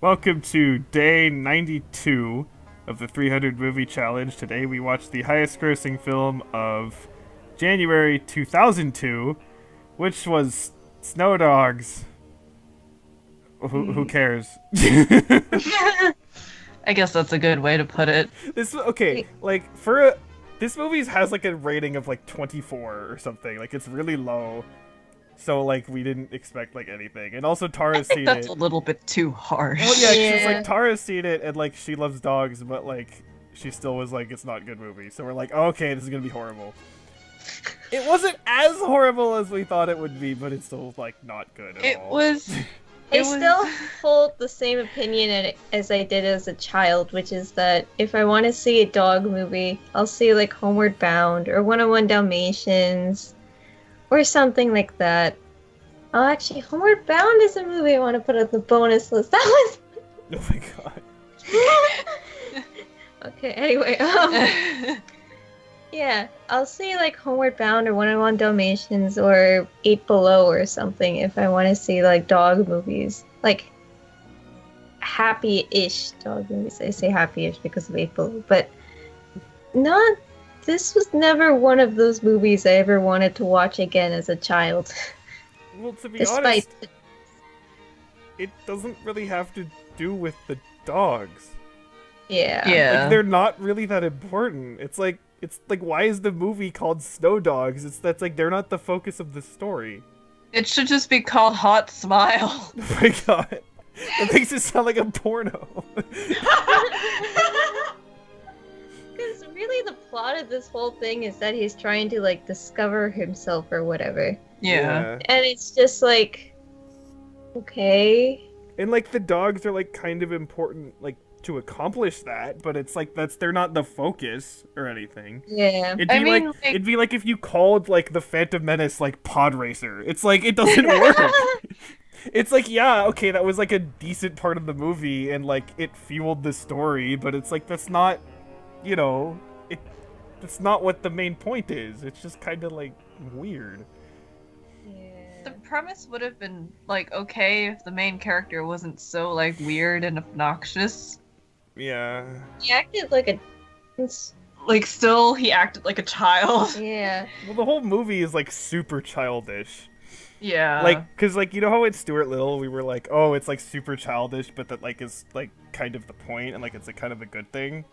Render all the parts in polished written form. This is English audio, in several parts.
Welcome to day 92 of the 300 movie challenge. Today we watched the highest grossing film of January 2002, which was Snow Dogs. Who cares? I guess that's a good way to put it. This okay, like for a, this movie has like a rating of like 24 or something. Like it's really low. So like we didn't expect like anything. And also I Tara's think seen that's it. a little bit too harsh. Well, yeah, because Yeah. like Tara's seen it and like she loves dogs, but like she still was like it's not a good movie. So we're like, oh, okay, this is gonna be horrible. It wasn't as horrible as we thought it would be, but it's still like not good at It all. was. I It was- still hold the same opinion as I did as a child, which is that if I want to see a dog movie, I'll see like Homeward Bound or 101 Dalmatians or something like that. Oh, actually, Homeward Bound is a movie I want to put on the bonus list. That was Oh my god. okay. Anyway, yeah, I'll see like Homeward Bound or 101 Dalmatians or Eight Below or something if I want to see like dog movies, like happy-ish dog movies. I say happy-ish because of Eight Below, but not. This was never one of those movies I ever wanted to watch again as a child. Well, to be Despite honest, it doesn't really have to do with the dogs. yeah. Yeah. Like they're not really that important. It's like why is the movie called Snow Dogs? That's like they're not the focus of the story. It should just be called Hot Smile. Oh my god. That makes it sound like a porno. Because really the plot of this whole thing is that he's trying to like discover himself or whatever. Yeah. And it's just like, okay. And like the dogs are like kind of important like to accomplish that, but it's like they're not the focus or anything. Yeah. It'd be I mean, like like- it'd be like if you called like the Phantom Menace like Pod Racer. It's like it doesn't work. It's like, yeah, okay, that was like a decent part of the movie and like it fueled the story, but it's like that's not, you know, that's not what the main point is. It's just kind of like weird. The premise would have been like okay if the main character wasn't so like weird and obnoxious. Yeah. He acted like a. Like still he acted like a child. Yeah. Well, the whole movie is like super childish. Yeah. Like, cause like you know how in Stuart Little we were like, oh, it's like super childish, but that like is like kind of the point, and like it's a kind of a good thing.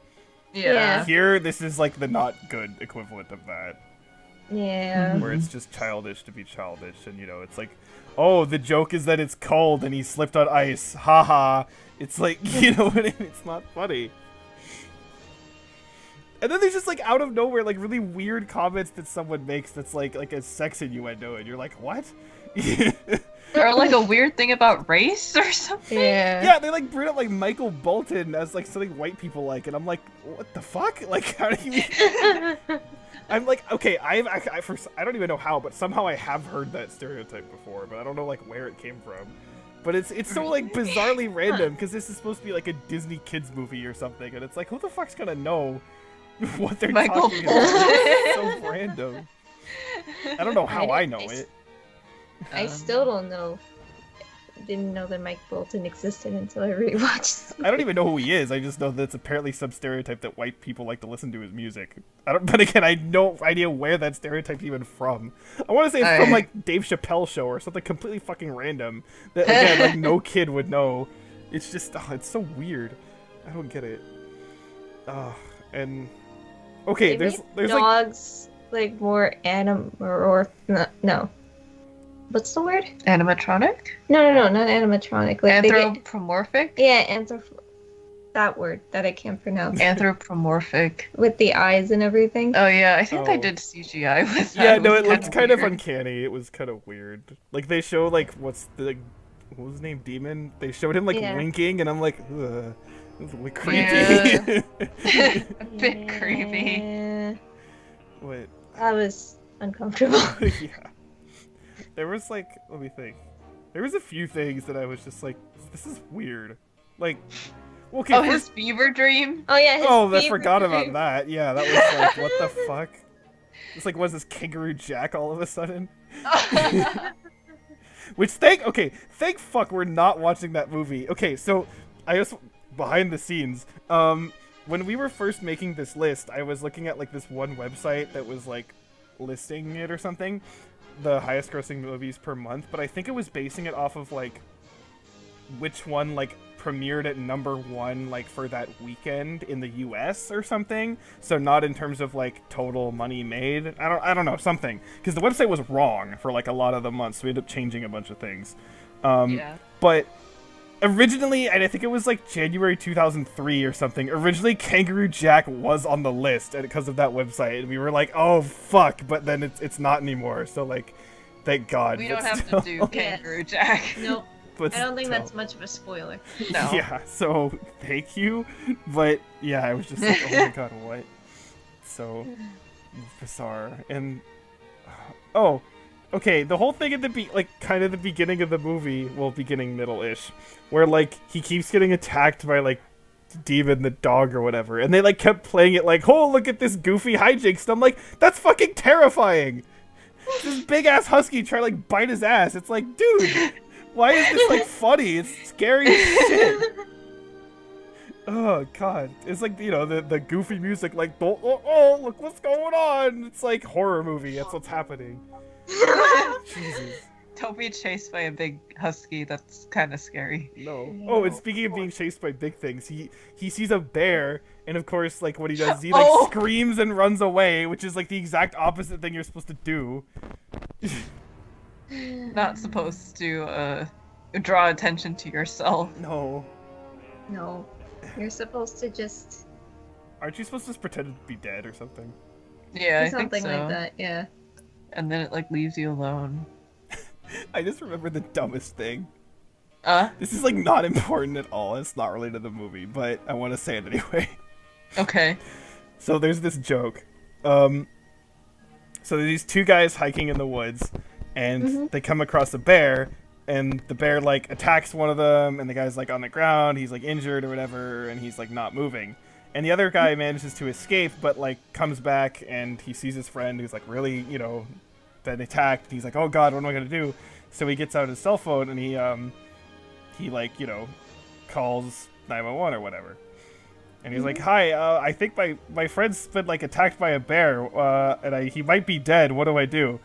yeah. Here, this is like the not good equivalent of that, Yeah. where it's just childish to be childish, and you know, it's like, oh, the joke is that it's cold and he slipped on ice, haha. It's like, you know what I mean? It's not funny. And then there's just like out of nowhere, like really weird comments that someone makes that's like a sex innuendo, and you're like, what? Or like a weird thing about race or something. Yeah. Yeah, they like bring up like Michael Bolton as like something white people like, and I'm like, what the fuck? Like, how do you? I'm like, okay, I don't even know how, but somehow I have heard that stereotype before, but I don't know like where it came from. But it's so like bizarrely random because this is supposed to be like a Disney kids movie or something, and it's like, who the fuck's gonna know what they're Michael talking about? It's so random. I don't know how I know it. I still don't know. Didn't know that Mike Bolton existed until I rewatched. I don't even know who he is. I just know that it's apparently some stereotype that white people like to listen to his music. I don't. But again, I have no idea where that stereotype's even from. I want to say it's from like Dave Chappelle show or something completely fucking random. That again, like no kid would know. It's just, it's so weird. I don't get it. And okay, They there's made like dogs like more or no. What's the word? Animatronic? No, not animatronic. Like they get, Anthropomorphic? yeah, that word that I can't pronounce. Anthropomorphic. With the eyes and everything. Oh yeah, I think they Oh. did CGI with that. yeah, no, it was looked kind of weird. uncanny. It was kind of weird. Like they show like what was his name, Demon? They showed him like Yeah. winking, and I'm like, ugh, this is really creepy. Yeah. A bit creepy. Yeah, What? that was uncomfortable. Yeah. There was like, let me think. There was a few things that I was just like, this is weird. Like, well, okay, Oh, first, his fever dream? Oh yeah. His oh, I fever forgot about dream. that. Yeah, that was like, what the fuck? It's like, was this Kangaroo Jack all of a sudden? Which thank fuck we're not watching that movie. Okay, so I just behind the scenes. When we were first making this list, I was looking at like this one website that was like listing it or something, the highest grossing movies per month, but I think it was basing it off of like which one like premiered at number 1 like for that weekend in the US or something. So not in terms of like total money made. I don't know, something. Because the website was wrong for like a lot of the months, so we ended up changing a bunch of things. But originally, and I think it was like January 2003 or something, originally Kangaroo Jack was on the list because of that website, and we were like, oh fuck, but then it's not anymore, so like, thank God. We don't have to do Kangaroo Jack. Nope. But I don't think still. that's much of a spoiler. No. Yeah, so thank you, but yeah, I was just like, oh my god, what? So bizarre. And oh, okay, the whole thing at the like kind of the beginning of the movie, well, beginning middle-ish, where like he keeps getting attacked by like Demon the dog or whatever, and they like kept playing it like, oh, look at this goofy hijinks, and I'm like, that's fucking terrifying. This big ass husky try to like bite his ass. It's like, dude, why is this like funny? It's scary as shit. Oh god, it's like, you know, the goofy music, like, oh, look what's going on. It's like horror movie. That's what's happening. Jesus. Don't be chased by a big husky. That's kind of scary. No. Oh, and speaking of being chased by big things, he sees a bear, and of course, like, what he does, he like screams and runs away, which is like the exact opposite thing you're supposed to do. Not supposed to draw attention to yourself. No. No. You're supposed to just... Aren't you supposed to just pretend to be dead or something? Yeah, I something think so. like that, yeah. And then it like leaves you alone. I just remember the dumbest thing. This is like not important at all. It's not related to the movie, but I want to say it anyway. Okay. So there's this joke. So there's these two guys hiking in the woods, and they come across a bear, and the bear like attacks one of them, and the guy's like on the ground, he's like injured or whatever, and he's like not moving. And the other guy manages to escape, but like comes back, and he sees his friend who's like really, you know, been attacked. He's like, oh god, what am I gonna do? So he gets out his cell phone, and he like, you know, calls 911 or whatever. And he's like, hi, I think my friend's been like attacked by a bear, and he might be dead. What do I do?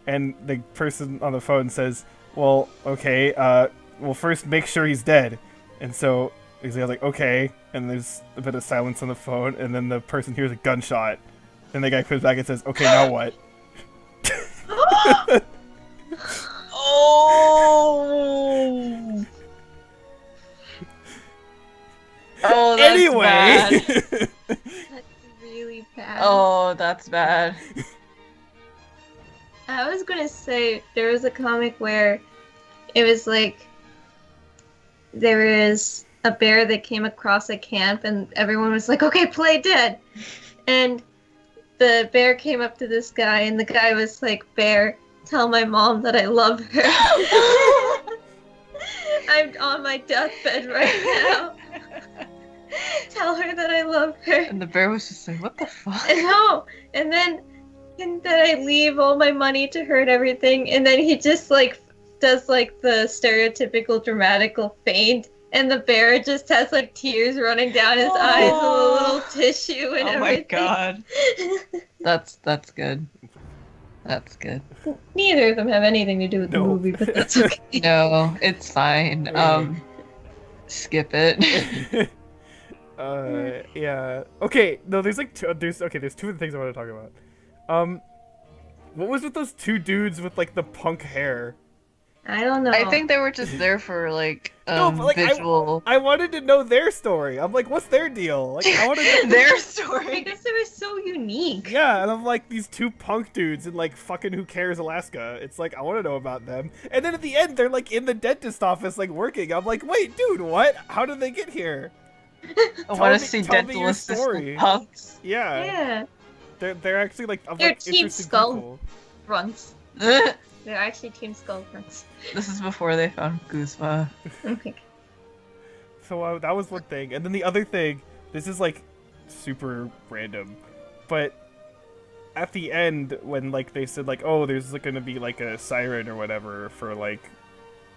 And the person on the phone says, well, okay, well, first make sure he's dead. And so he's like, okay. And there's a bit of silence on the phone, and then the person hears a gunshot. And the guy comes back and says, okay, now what? Oh! Oh, that's Anyway. bad. That's really bad. Oh, that's bad. I was gonna say, there was a comic where it was like, there was a bear that came across a camp, and everyone was like, okay, play dead. And the bear came up to this guy, and the guy was like, bear, tell my mom that I love her. I'm on my deathbed right now. Tell her that I love her. And the bear was just like, what the fuck? No, and then I leave all my money to her and everything, and then he just like does like the stereotypical dramatical faint, and the bear just has like tears running down his eyes with a little tissue and Oh my everything. god. That's good. That's good. Neither of them have anything to do with the No. movie, but that's okay. No, it's fine. Skip it. Yeah. Okay, no, there's like there's two other things I want to talk about. What was with those two dudes with like the punk hair? I don't know. I think they were just there for like No, but, like, visual. I wanted to know their story. I'm like, what's their deal? Like, I want to know Their story. because it was so unique. Yeah, and I'm like, these two punk dudes in like fucking Who Cares Alaska. It's like, I want to know about them. And then at the end, they're like in the dentist office, like working. I'm like, wait, dude, what? How did they get here? I want me- to see tell me dental your assistant story. punks. Yeah, Yeah. they're actually like, They're like Team interesting Skull. people. Fronts. This They're actually Team Skull fronts. is before they found Guzma. Okay. So that was one thing, and then the other thing. This is like super random, but at the end when like they said like, oh, there's like gonna be like a siren or whatever for like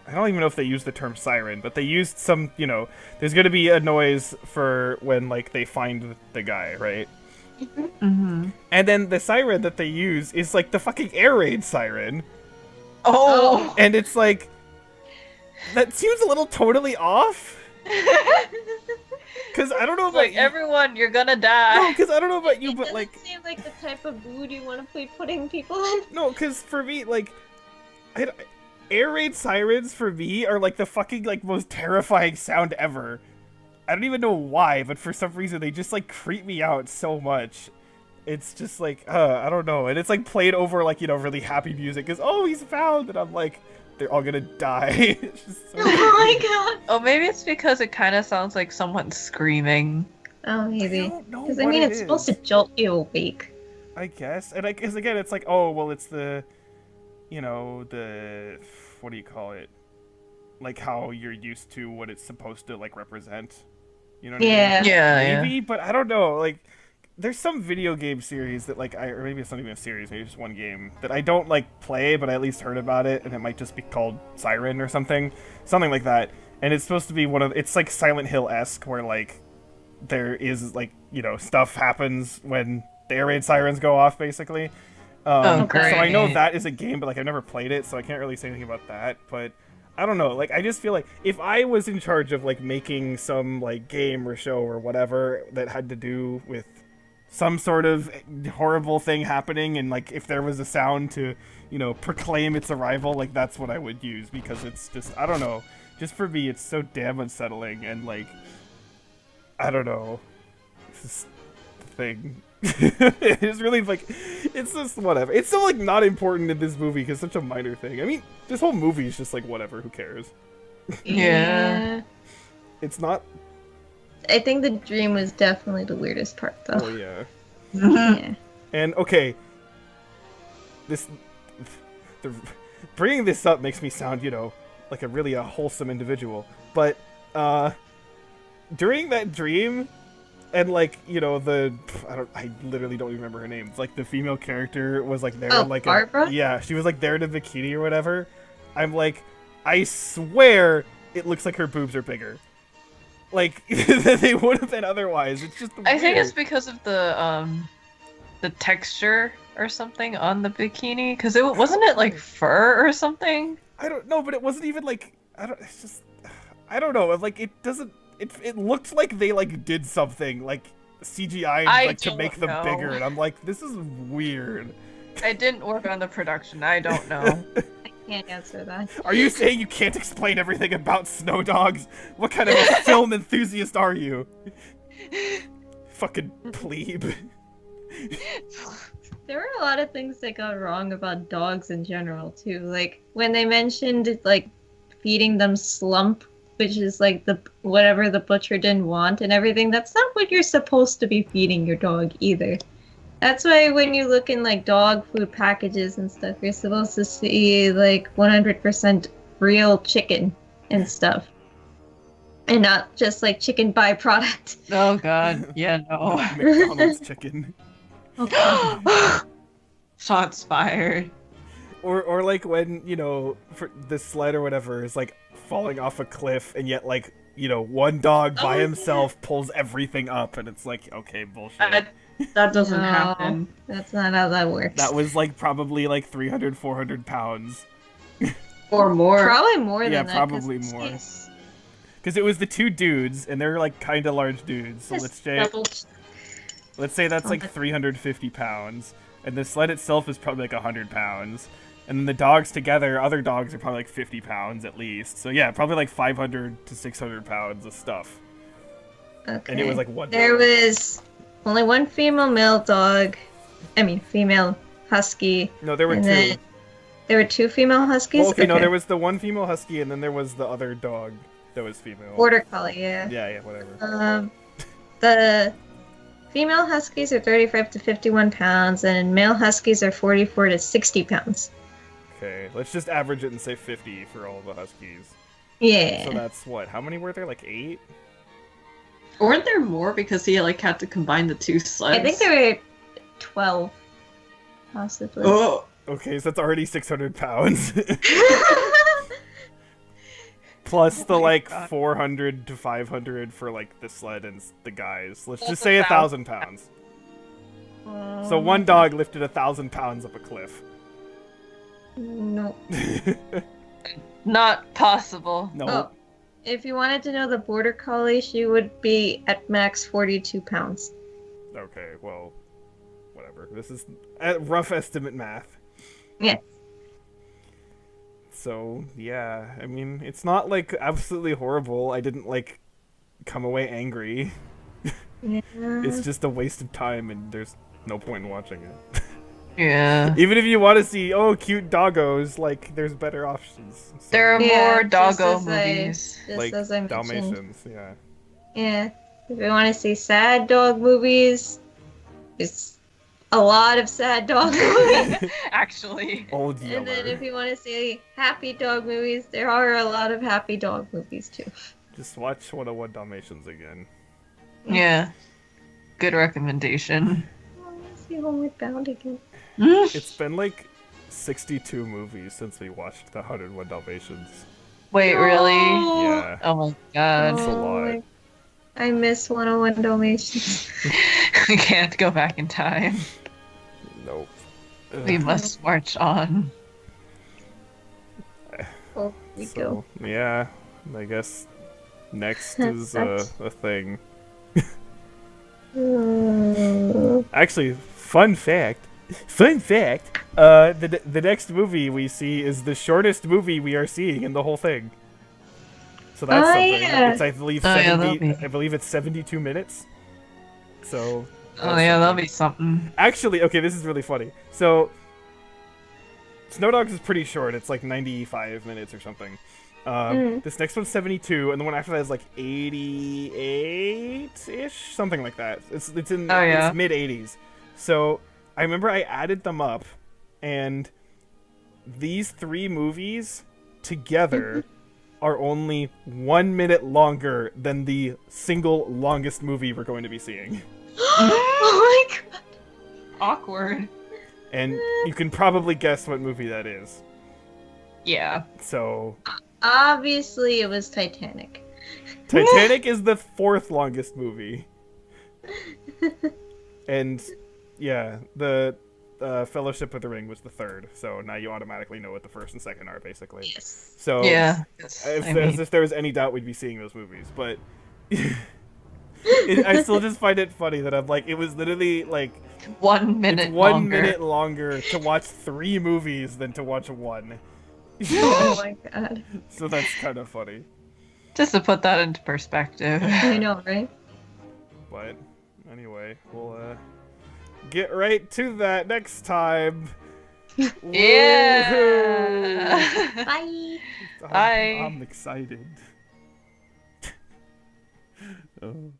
I don't even know if they used the term siren, but they used some, you know, there's going to be a noise for when, like, they find the guy, right? Mm-hmm. And then the siren that they use is, like, the fucking air raid siren. Oh! And it's like, that seems a little totally off. Because I don't know about Like, you. everyone, you're gonna die. No, because I don't know about you, It but, doesn't like, seem like the type of mood you want to be putting people in. no, because for me, like, air raid sirens for me are, like, the fucking, like, most terrifying sound ever. I don't even know why, but for some reason they just, like, creep me out so much. It's just like, I don't know. And it's, like, played over, like, you know, really happy music. Because, oh, he's found! And I'm like, they're all gonna die. It's just so Oh my god. Oh, maybe it's because it kind of sounds like someone screaming. Oh, I maybe. don't know Because I what mean, it it's supposed to is. jolt you awake. I guess. And I guess, again, it's like, oh, well, it's the, you know, the, what do you call it? Like, how you're used to what it's supposed to, like, represent. You know what I mean? Yeah. Yeah, Maybe, but I don't know. Like, there's some video game series that, like, or maybe it's not even a series, maybe it's just one game that I don't, like, play, but I at least heard about it, and it might just be called Siren or something like that. And it's supposed to be it's like Silent Hill-esque, where, like, there is, like, you know, stuff happens when the air raid sirens go off, basically. Oh, So I know great. that is a game, but, like, I've never played it, so I can't really say anything about that. But I don't know. Like, I just feel like if I was in charge of, like, making some, like, game or show or whatever that had to do with some sort of horrible thing happening, and, like, if there was a sound to, you know, proclaim its arrival, like, that's what I would use, because it's just, I don't know. Just for me, it's so damn unsettling, and, like, I don't know. It's this thing. It's really, like, it's just whatever. It's so, like, not important in this movie because it's such a minor thing. I mean, this whole movie is just, like, whatever. Who cares? Yeah. It's not. I think the dream was definitely the weirdest part, though. Oh, yeah. Yeah. And, okay. The, bringing this up makes me sound, you know, like a wholesome individual. But, during that dream, and, like, you know, I literally don't even remember her name. It's like the female character was, like, there, Oh, like, Barbara? yeah, she was, like, there in a bikini or whatever. I'm like, I swear it looks like her boobs are bigger. Like, than they would have been otherwise. It's just I think weird. it's because of the texture or something on the bikini. Because it wasn't it like fur or something. I don't know, but it wasn't even, like, it's just, I don't know, like, it doesn't, it looked like they, like, did something, like, CGI, I like, to don't make them know. bigger, and I'm like, this is weird. I didn't work on the production. I don't know. I can't answer that. Are you saying you can't explain everything about snow dogs? What kind of a film enthusiast are you? Fucking plebe. There were a lot of things that got wrong about dogs in general, too. Like, when they mentioned, like, feeding them slump, which is, like, whatever the butcher didn't want and everything, that's not what you're supposed to be feeding your dog, either. That's why when you look in, like, dog food packages and stuff, you're supposed to see, like, 100% real chicken and stuff. And not just, like, chicken byproduct. Oh god. Yeah, no. McDonald's chicken. Shots fired. Or like when, you know, for this sled or whatever is, like, falling off a cliff, and yet, like, you know, one dog by himself pulls everything up, and it's like, okay, bullshit. That doesn't No. happen. That's not how that works. That was, like, probably, like, 300, 400 pounds. Or more. probably more than Yeah, that. 'cause probably it's- more. it's- Because it was the two dudes, and they're, like, kind of large dudes, so it's let's say that's, like, Okay. 350 pounds, and the sled itself is probably, like, 100 pounds. And then the dogs together, other dogs are probably like 50 pounds at least. So yeah, probably like 500 to 600 pounds of stuff. Okay. And it was like one There dog. was only one female dog. I mean, female husky. No, there were and two. then there were two female huskies? Well, okay, no, there was the one female husky, and then there was the other dog that was female. Border Collie, yeah. Yeah, whatever. The female huskies are 35 to 51 pounds, and male huskies are 44 to 60 pounds. Okay, let's just average it and say 50 for all the huskies. Yeah. So that's what? How many were there? Like 8? Weren't there more because he like had to combine the two sleds? I think there were 12, possibly. Oh, Okay, so that's already 600 pounds. plus the Oh my like God. 400 to 500 for like the sled and the guys. Let's That's just say 1,000 1,000 pounds. So one dog lifted 1,000 pounds up a cliff. No. Not possible. No. Oh, if you wanted to know the border collie, she would be at max 42 pounds. Okay, well, whatever. This is rough estimate math. Yeah. So, yeah, I mean, it's not like absolutely horrible. I didn't like come away angry. Yeah. It's just a waste of time and there's no point in watching it. Yeah. Even if you want to see, oh, cute doggos, like, there's better options. So, There are Yeah, more just doggo as I- movies. Just like as I mentioned. Dalmatians, yeah. Yeah. If you want to see sad dog movies, it's a lot of sad dog movies. Actually. Old And then Yeller. if you want to see happy dog movies, there are a lot of happy dog movies too. Just watch 101 Dalmatians again. Yeah. Good recommendation. I want to see Homeward Bound again. It's been like 62 movies since we watched the 101 Dalmatians. Wait, really? Yeah. Oh my god. That's a lot. I miss 101 Dalmatians. We can't go back in time. Nope. We Ugh. must march on. Oh, we go. So, yeah, I guess next That is sucks. a thing. Mm. Actually, fun fact. The next movie we see is the shortest movie we are seeing in the whole thing. So that's Oh, something. yeah. It's I believe Oh, yeah, 70. that'll be- I believe it's 72 minutes. So. Oh that's yeah, that'll something. be something. Actually, okay, this is really funny. So, Snow Dogs is pretty short. It's like 95 minutes or something. This next one's 72, and the one after that is like 88-ish, something like that. It's in Oh, yeah. it's mid 80s. So I remember I added them up, and these three movies together are only 1 minute longer than the single longest movie we're going to be seeing. Oh my god. Awkward. And you can probably guess what movie that is. Yeah. So, Obviously, it was Titanic. Titanic is the fourth longest movie. And, yeah, the Fellowship of the Ring was the third. So now you automatically know what the first and second are, basically. Yes. So, Yeah. if there was any doubt, we'd be seeing those movies. But I still just find it funny that I'm like, it was literally like 1 minute it's 1 longer. minute longer to watch 3 movies than to watch 1. Oh my god. So that's kind of funny. Just to put that into perspective. I know, right? But anyway, we'll get right to that next time. Yeah. Bye. Woohoo! Bye. I'm excited. Oh.